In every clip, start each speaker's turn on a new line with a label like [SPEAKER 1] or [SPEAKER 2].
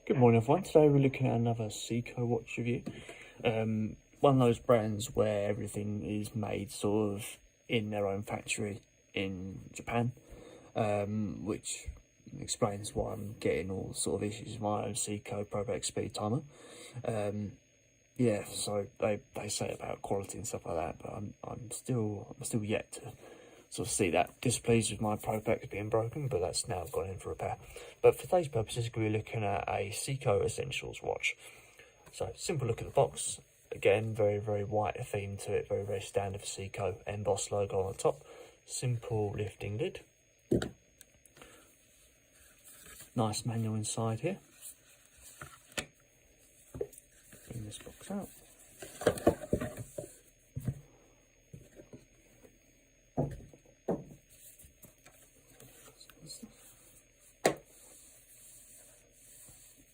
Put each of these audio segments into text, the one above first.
[SPEAKER 1] Good morning everyone, today we're looking at another Seiko watch review. One of those brands where everything is made sort of in their own factory in Japan, which explains why I'm getting all sort of issues with my own Seiko ProBack speed timer. Yeah, so they say about quality and stuff like that, but I'm still yet to sort of see that. Displeased with my ProBack being broken, but that's now gone in for repair. But for today's purposes, we're looking at a Seiko Essentials watch. So simple look at the box. Again, very white theme to it, very standard for Seiko. Embossed logo on the top. Simple lifting lid. Nice manual inside here. Bring this box out.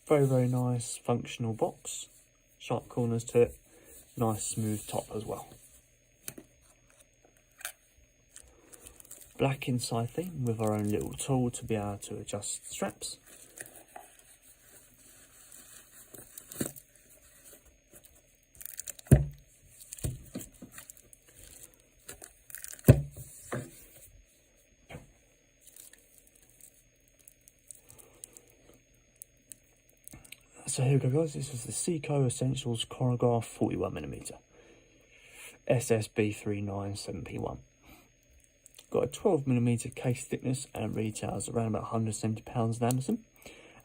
[SPEAKER 1] Very nice functional box. Sharp corners to it. Nice smooth top as well. Black inside theme with our own little tool to be able to adjust straps. So here we go guys, this is the Seiko Essentials Chronograph 41mm SSB397P1. Got a 12mm case thickness and retails around about £170 at Amazon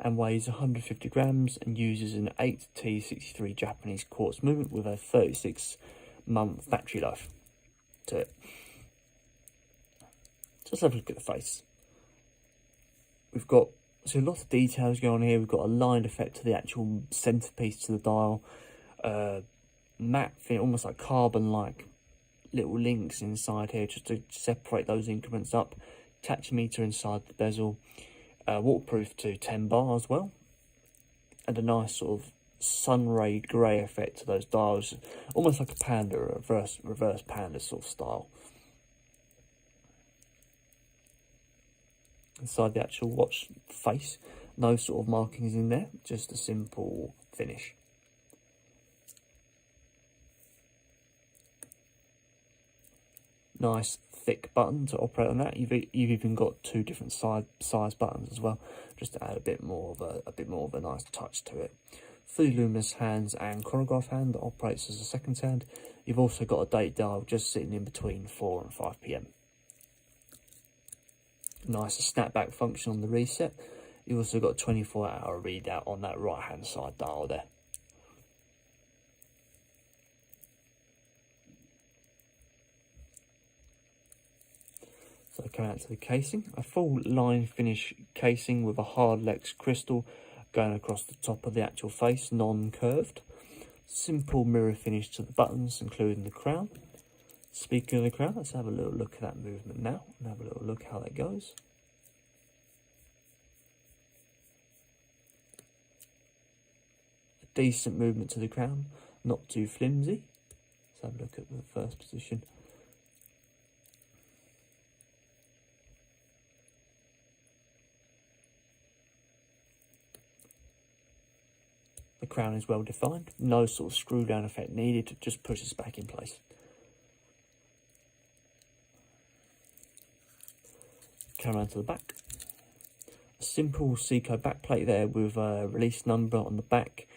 [SPEAKER 1] and weighs 150 grams and uses an 8T63 Japanese quartz movement with a 36-month battery life to it. So let's have a look at the face. We've got a lot of details going on here. We've got a lined effect to the actual centerpiece to the dial, matte fit, almost like carbon-like little links inside here just to separate those increments up. Tachymeter inside the bezel, waterproof to 10 bar as well, and a nice sort of sunray grey effect to those dials, almost like a panda, a reverse panda sort of style. Inside the actual watch face, no sort of markings in there, just a simple finish. Nice thick button to operate on that. You've even got two different size buttons as well, just to add a bit more of a nice touch to it. Fully luminous hands and chronograph hand that operates as a second hand. You've also got a date dial just sitting in between 4 and 5 PM. Nice snapback function on the reset. You've also got a 24-hour readout on that right hand side dial there. So coming out to the casing, a full line finish casing with a hard Lex crystal going across the top of the actual face, non-curved. Simple mirror finish to the buttons, including the crown. Speaking of the crown, let's have a little look at that movement now and have a little look how that goes. A decent movement to the crown, not too flimsy. Let's have a look at the first position. The crown is well defined, no sort of screw down effect needed, it just pushes back in place. Come around to the back. A simple Seiko backplate there with a release number on the back.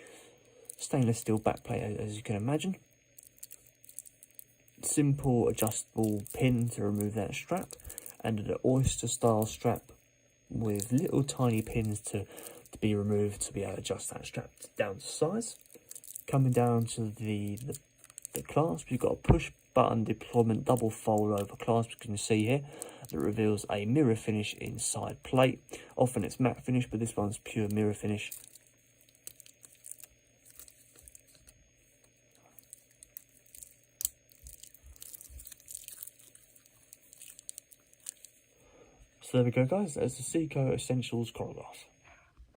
[SPEAKER 1] Stainless steel backplate as you can imagine. Simple adjustable pin to remove that strap. And an oyster style strap with little tiny pins to be removed to be able to adjust that strap down to size. Coming down to the clasp, you've got a push button deployment double fold over clasp, you can see here, that reveals a mirror finish inside plate. Often it's matte finish, but this one's pure mirror finish. So there we go guys, there's the Seiko Essentials Chronograph.